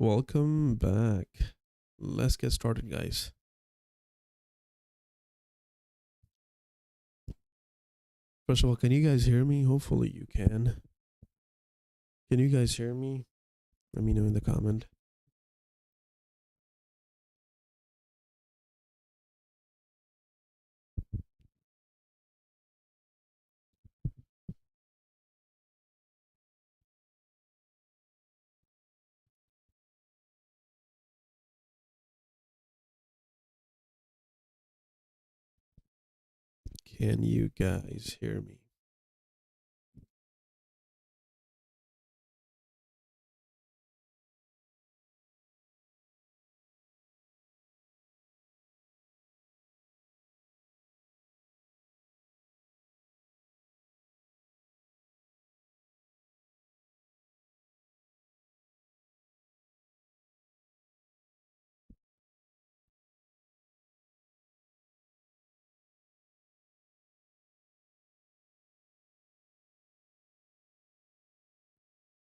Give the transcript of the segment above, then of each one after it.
Welcome back. Let's get started, guys. First of all, can you guys hear me? Hopefully you can. Can you guys hear me? Let me know in the comment. Can you guys hear me?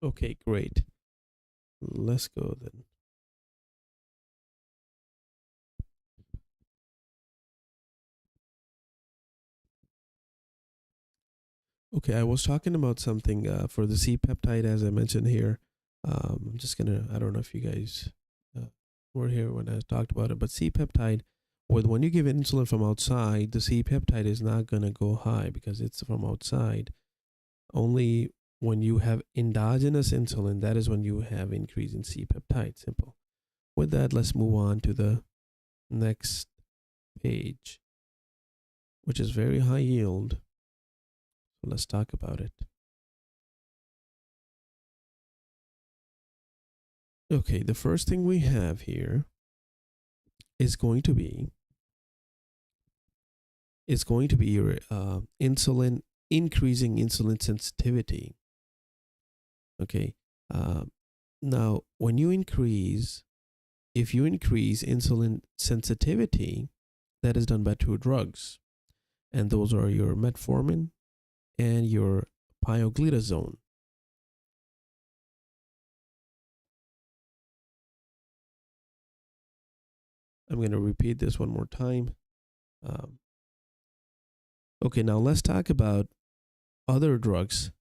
Okay, great. Let's go then. Okay, I was talking about something for the C peptide, as I mentioned here. I'm just gonna, I don't know if you guys were here when I talked about it, but C peptide, when you give insulin from outside, the C peptide is not gonna go high because it's from outside. Only when you have endogenous insulin, that is when you have increase in C peptide. Simple. With that, let's move on to the next page, which is very high yield. So let's talk about it. Okay, the first thing we have here is going to be your insulin, increasing insulin sensitivity. Okay. Now, when you increase, if you increase insulin sensitivity, that is done by two drugs, and those are your metformin and your pioglitazone. I'm going to repeat this one more time. Okay, now let's talk about other drugs.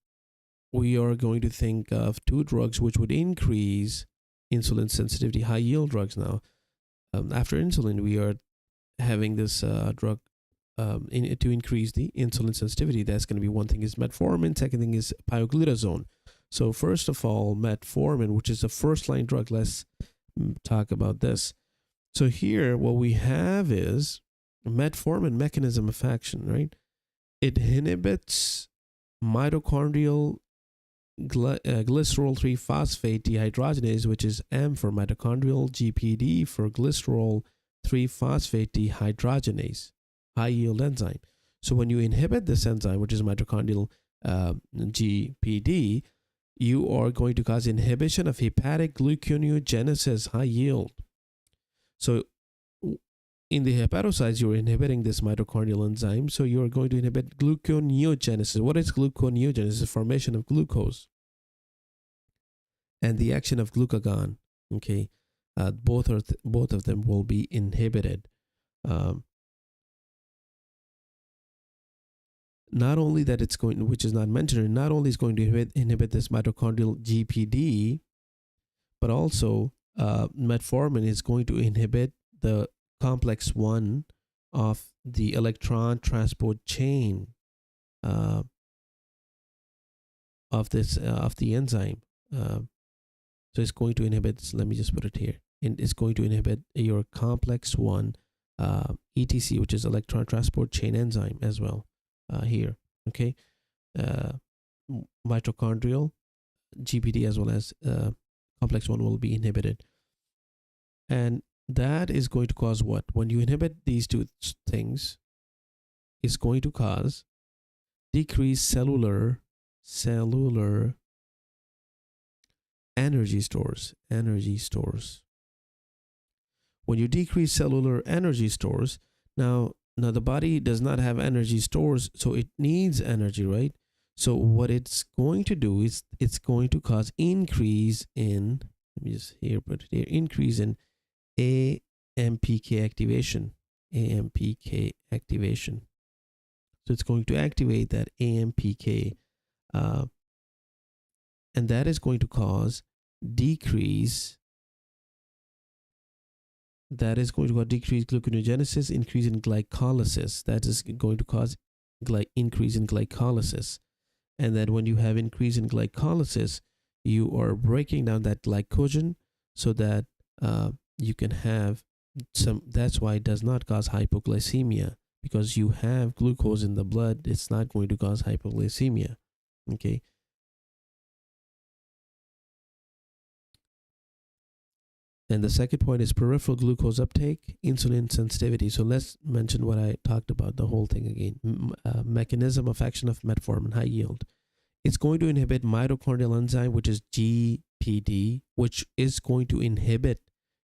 We are going to think of two drugs which would increase insulin sensitivity, high yield drugs now. After insulin, we are having this drug to increase the insulin sensitivity. That's going to be one thing is metformin, second thing is pioglitazone. So first of all, metformin, which is a first line drug, let's talk about this. So here what we have is metformin mechanism of action, right? It inhibits mitochondrial glycerol 3-phosphate dehydrogenase, which is M for mitochondrial, GPD for glycerol 3-phosphate dehydrogenase, high yield enzyme. So when you inhibit this enzyme, which is mitochondrial GPD, you are going to cause inhibition of hepatic gluconeogenesis, high yield. So in the hepatocytes, you're inhibiting this mitochondrial enzyme. So you're going to inhibit gluconeogenesis. What is gluconeogenesis? It's the formation of glucose and the action of glucagon. Okay, both of them will be inhibited. Not only that it's going, which is not mentioned, not only is going to inhibit this mitochondrial GPD, but also metformin is going to inhibit the complex 1 of the electron transport chain of the enzyme. So it's going to inhibit, let me just put it here, and it's going to inhibit your complex 1 ETC, which is electron transport chain enzyme as well here. Okay, mitochondrial GPD as well as complex 1 will be inhibited, and that is going to cause what? When you inhibit these two things, it's going to cause decreased cellular energy stores. When you decrease cellular energy stores, now the body does not have energy stores, so it needs energy, right? So what it's going to do is it's going to cause increase in let me just here put it here, increase in AMPK activation. AMPK activation. So it's going to activate that AMPK, and that is going to cause decrease. That is going to cause decreased gluconeogenesis, increase in glycolysis. That is going to cause increase in glycolysis. And then when you have increase in glycolysis, you are breaking down that glycogen so that you can have some. That's why it does not cause hypoglycemia, because you have glucose in the blood. It's not going to cause hypoglycemia. Okay. And the second point is peripheral glucose uptake, insulin sensitivity. So let's mention what I talked about, the whole thing again. Mechanism of action of metformin, high yield. It's going to inhibit mitochondrial enzyme, which is GPD, which is going to inhibit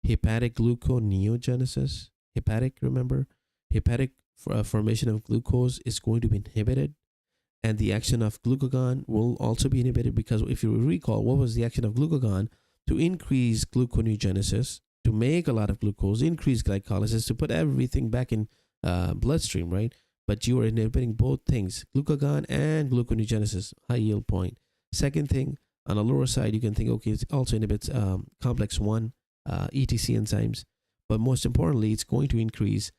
hepatic gluconeogenesis. Hepatic, remember? Hepatic formation of glucose is going to be inhibited. And the action of glucagon will also be inhibited, because if you recall, what was the action of glucagon? To increase gluconeogenesis, to make a lot of glucose, increase glycolysis, to put everything back in bloodstream, right? But you are inhibiting both things, glucagon and gluconeogenesis, high yield point. Second thing, on the lower side, you can think, okay, it also inhibits complex 1, ETC enzymes. But most importantly, it's going to increase